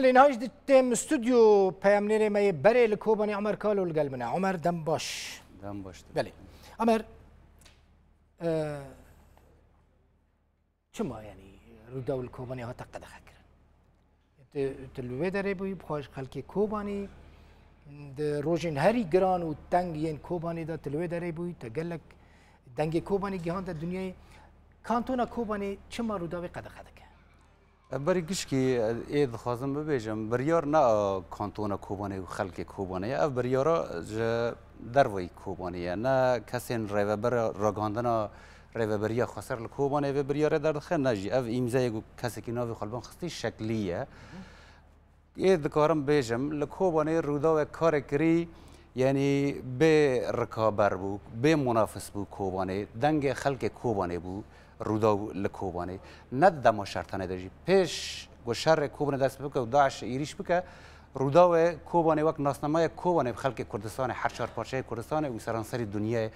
لنهاش تم استوديو پیامنر ما برای لکوبانی عمر کالو القلبنا عمر دم باش بله عمر چما يعني روداو الكوباني ها تقد خكرن تلوي داره بوي بخواش خلق كوباني د روجين هري جران و تنگين كوباني دا تلوي داره بوي تقلق دنگ كوباني جهان دا دنيا كانتونا كوباني چما روداوي قد خدك بری گشکی اید خواستم ببیجم بریار نه کانتون کوبانی و خلق کوبانی اف بریارا دروی کوبانی نه کسی ریوبر راگاندنا ریوبریا خسر لکوبانی و بریار در داخل نجی اف ایمزای کسی که ناوی خلبان خستی شکلیه اید کارم بیجم لکوبانی رودا و کار کری یعنی به رکابر بو به منافس بو کوبانی دنگ خلق کوبانی بو روداو لکوبانی ند دما شرطانه داشی پیش گوشر کوبانی دست بکه و داعش ایریش بکه روداو کوبانی وقت ناسنامه کوبانی بخلق کردستان هر چهار پارچه کردستان و سرانسری دنیا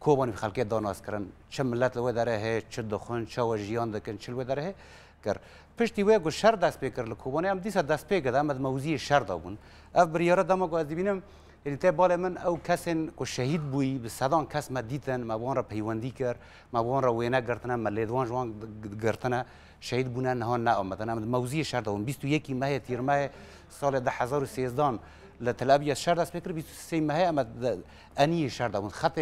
کوبانی بخلق داناست کردن چه ملت لو داره چه دخون چه وجیان دکن چه لو داره کر پشتی و گوشر دست بکر لکوبانی هم دیسا دست بکه ام موضوع شر دابون اف بریاره دما گو ادبینم یعنی تبال من او کسین کو شهید بوی به صدان کس مدیتن مبان را پیوندی کر مبان را وینا گرتنه ملیدوان جوان گرتنه شهید بودن ها نه آمدن موضوع شرط اون 21 ماه تیر ماه سال 2013 لتلابیه شرط است فکر 23 ماه آمد انی شرط اون خط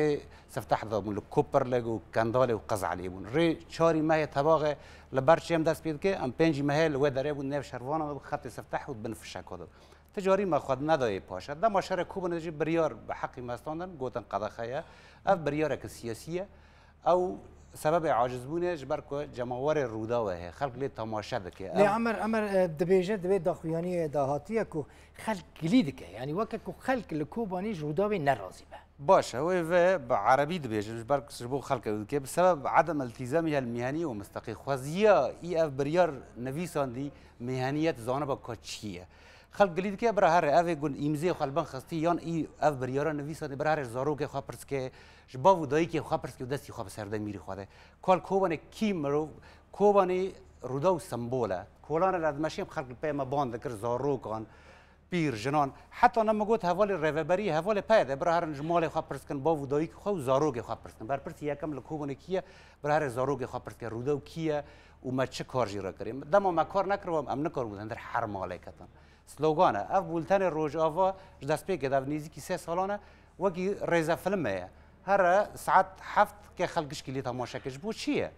سفتح دامون لکوپر لگو کندال و قزع لیبون ری 4 ماه تباغ لبرچم دست پید که ام 5 ماه لو داره بود نو شروان خط سفتح و بنفش کد تجاری ما خود ندای پاشد دم شهر کوبان نجی بریار به حقی مستاندن گوتن قدخیه اف بریاره که سیاسیه او سبب عاجز بونه جبر که جماور روداوه خلق لی تماشا دکه لی عمر دبیجه دبی داخویانی دهاتیه که خلق گلید که یعنی وقت که خلق لکوبانی روداوه نرازی به باشه و بعربي دبيج برك شبو خلق كي بسبب عدم التزامها المهني ومستقي خوازيه اي اف بريار نفيسان دي مهنيات زانبا كاتشيه خلق قليد كي برهر اف يقول امزي خلبان خستي يان اي اف بريار نفيسان برهر زارو كي خابرس كي جباو داي كي خابرس كي دستي خاب سرد ميري خواده كل كوباني كي مرو كوباني روداو سمبوله كولان رادمشي خلق بما باند ذكر زارو كان پیر جنان حتی نمگوت حوال ریوبری حوال پیدا برای جمال خواب پرسکن با ودایی که خو زاروگ خواب پرسکن بر پرسی یکم لکوبان کیه برای زاروگ خواب پرسکن رودو کیه و ما چه کار جیرا کریم دما ما کار نکردم ام نکار بودن در هر مالکتان سلوگانه اف بولتن روج آوا دست پی که نزدیک 3 سالانه وکی ریزا فیلمه هر ساعت 7 که خلقش کلی تماشا کش بود چیه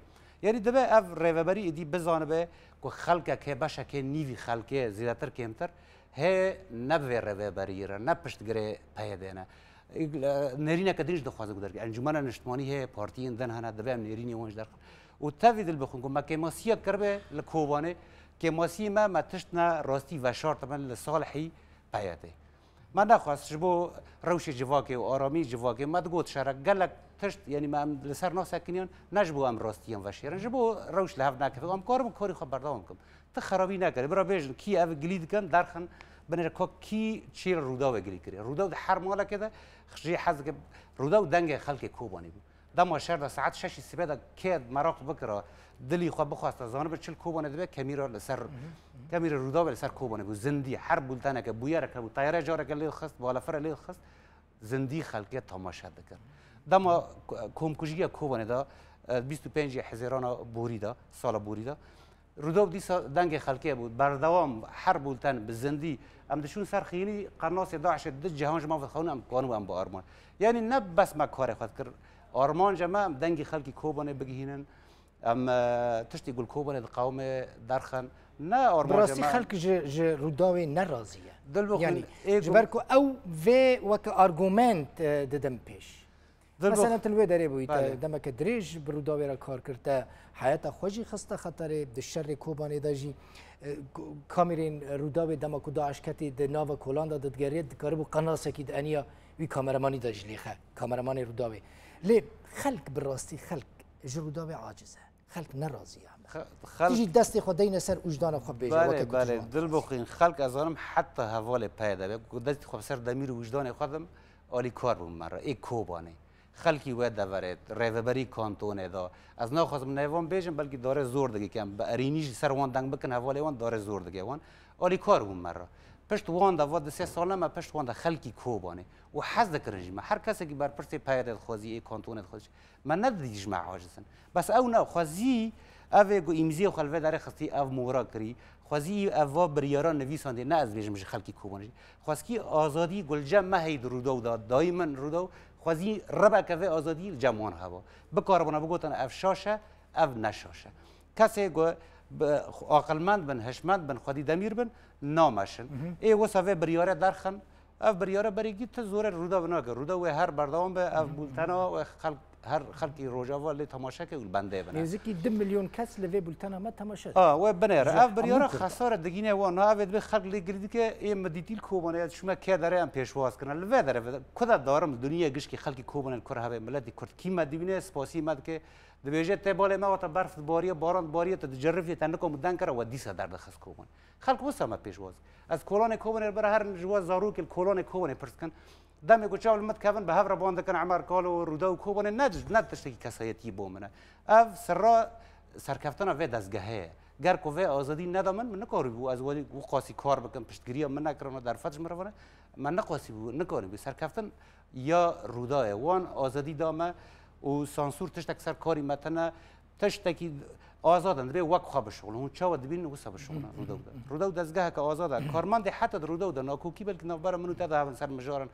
یعنی دبه اف ریوبری دی بزانه که خلق که باشه که نیوی خلق زیادتر کمتر هي نبوي ريبريرا نبشت غري بايدنا نرينا كدريج دخواز قدر انجمن الاجتماعي هي بارتيين دن هنا دبام نريني وانج در وتفيد البخون ما كماسيه كربه لكوبانه كماسيه ما تشتنا راستي و شرط من لصالحي بايته ما نخواست جبو روش جواكي وارامي جواكي ما تقول شرك قالك تشت يعني ما لسر ناس ساكنين نجبو ام راستيان و شيرن جبو روش لهف ناكف ام كارم كاري خبردارمكم تخرابي نکرد برای بیشتر کی اف گلید کن درخن بنر که کی چیر روداو گلی کری روداو هر مالا کده خشی حز که روداو دنگ خلق کوبانی بود دم شهر ساعت 6 سبد کد مراقب بکره دلی خواب بخواست از آن به چل کوبانی دبی کمیرا لسر کمیر روداو لسر کوبانی بود زندی هر بولتنه که بویره که بود طیاره جاره که لیل خست بالا فر لیل خست زندی خلقی تماشا دکر دم کومکوجی کوبانی دا 25 هزاران بوری دا سال بوری دا روداو دیسا دنگ خلقی بود بردوام هر بولتن بزندی ام دشون سر خیلی قناص داعش د جهان جما و خونه ام قانون ام با آرمان یعنی نه بس ما کار خود کر آرمان جما دنگ خلقی کوبانه بگیهنن ام تشتی گل کوبانه قوم درخن نه آرمان براستی خلق ج روداو نرازیه یعنی جبرکو او و وک آرگومنت ددم پیش مثلا تلوي داري بويت دمك دريج بروداوي را كار كرتا حياته خوجي خسته خطر د شر كوباني داجي كاميرين روداوي دمك داعش كتي د ناوا كولاندا د گريد قرب قناصه كي انيا وي كاميرماني داج ليخه كاميرماني روداوي لي خلق بالراستي خلق روداوي عاجزه خلق نرازيه تيجي دستي خدينا سر وجدان خو بيجا وقت بله دل بخين خلق ازانم حتى حواله پیدا دستي خو سر دمير وجدان خودم عالی کار بوم مرا ای کوبانه خلکی و دورت ریوبری کانتون دا از نخواستم نیوان بیشم بلکه داره زور دیگه که با ارینیش سر وان دنگ بکن حواله وان داره زور دیگه وان آلی کار هم مرا پشت وان دا واد 3 ساله ما پشت وان دا خلکی کوبانه و حز دکرنجی ما هر کسی که بر پرس پیاده خوازی کانتون خوازی من ندیدیش مع عاجزن بس او نه خوازی اوه گو ایمزی و خلوه داره خستی او مورا کری خوازی اوه بریاران نویسانده نه از بیشم خلکی کوبانه خواستی آزادی گلجم مهید رودو داد دائما رودو خوازی ربع کفه آزادی جمعان هوا بکاربونا بگوتن اف شاشه اف نشاشه کسی گو عقلمند بن هشمند بن خودی دمیر بن نامشن ای وسوه بریاره درخن اف بریاره بریگی تو زور رودا بناگه رودا و هر بردام به اف بولتنا و هر خلقی روجاوا لی تماشا که بنده بنه نزدیکی 2 میلیون کس لوی بولتنا ما تماشا و بنره اف بریاره خساره دگینه و نه اف به خلق لی گردی که ای مدیتیل کوبانه شما که داره ام پیشواز کنه لوی داره کدا دارم دنیا گش که خلقی کوبانه کره هوا ملتی کرد کی مدینه سپاسی مد که دبیجه تبال ما وقت برف باریا باران باریا تجربی تنکم مدن کرد و دیسا درد خس کوبان خلق وسا ما پیشواز از کلان کوبانه بر هر جواز زاروک کلان کوبانه پرسکن دم گوچاول مت کفن به هفر باند کن عمر کالو رودا و کوبانه ند تشتکی کسایتی بومنه اف سرا سرکفتنا و دزگهه گر کوه آزادی ندامن من نکاری بو از ولی قاسی کار بکن پشتگیری من نکردم در فتش مرونه من نقاسی بو نکاری بو سرکفتن یا رودا وان آزادی دامه و سانسور تشتک سر کاری متنه تشتکی آزادن به وقت خواب شغل اون چاو دبین و سب شغل رودا دزگاه که آزاده کارمند حتی رودا و ناکوکی بلکه نبر منو تا سر مجارن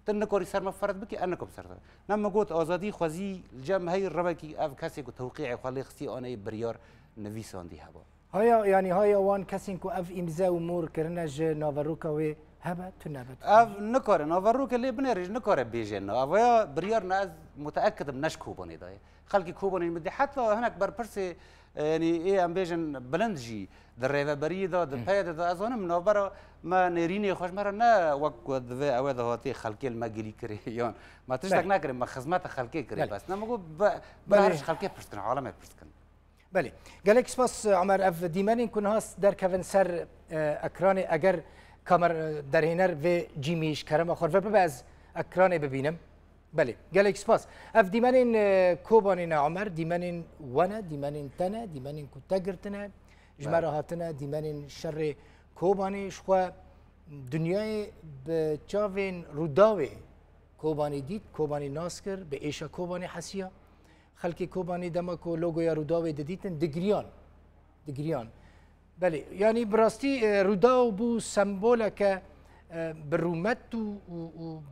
تن نکاری سر مفرد بکی انکم سر نم گوت آزادی خوازی جمع هی ربکی اف کسی کو توقیع خالی خسی آنه بریار نویساندی هوا هایا یعنی هایا وان کسی کو اف امضا و مور کرنج ناوروکا و هبه تو نبت اف نکاره ناوروکا لی بنریج نکاره بیجن اویا بریار ناز متأکدم نش کوبانی دای خلقی کوبانی مدی حتی هناك بر پرسی يعني ايه ام بيجن بلندجي دريفه بريده د پیاده د ازونم نوبره ما نريني خوش مره نه وقت د او د هاتي خلقي المجلي كري يون ما تشتك ناكر ما خدمات خلقي كري بس نمغو بلاش خلقي برستن عالمه برستن بله قالك سپاس عمر اف دیمن کن هاست در کون سر اکران اگر کامر در هنر و جیمیش کرم خور و باز اکران ببینم بله گلک سپاس اف دیمنین کوبانین عمر دیمنین وانا دیمنین تنه دیمنین کتاگرتنه جمره هاتنه دیمنین شر کوبانی شخوا دنیای به چاوین روداوی کوبانی دید کوبانی ناسکر به ایشا کوبانی حسیا خلکی کوبانی دمکو لوگویا روداوی دیدن دگریان بله یعنی براستی روداو بو سمبوله که برومت و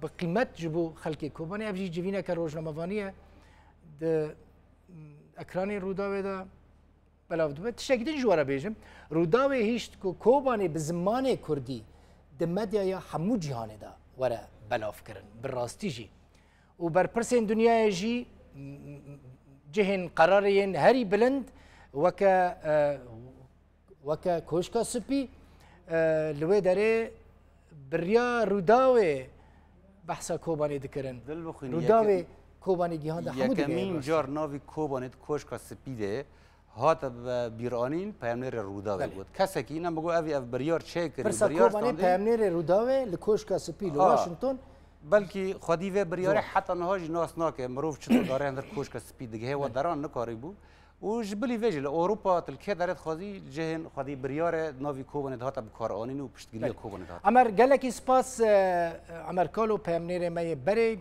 بقیمت جبو خلکی کوبانی افجی جوینه که روزنامه‌وانیه د اکرانی روداوی دا بلاو دو تشکیدن جواره بیجم روداوی هیچ کوبانی به زمان کردی د مدیا همو جهان دا وره بلاف کرن براستی جی و بر پرسین دنیا جی جهن قرارین هری بلند وکا کوشکا سپی لوی داره بریا روداوی بحثا کوبانی دکرن روداوی کوبانی گیهان ده همو دیگه یکمین جار ناوی کوبانی کوشکا سپیده هات بیرانین پیامنر روداوی بود کسی که اینم بگو اوی اف بریار چه کردی پرسا کوبانی پیامنر روداوی لکوشکا سپی لواشنگتن بلکه خودی و بریاره حتی نهاج ناس ناکه مروف چطور داره اندر کوشکا سپی دیگه و دران نکاری بود و جبلی ویجل اروپا تلکه دارد خودی جهن خودی بریار ناوی کوبانی دهات بکار آنین و پشتگیری کوبانی دهات امر گلکی سپاس امر کالو پیامنر می بره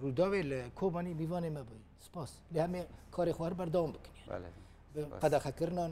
روداوی کوبانی میوانه ما بی سپاس لی همه کار خوار بردام بکنی بله قدر خکرنان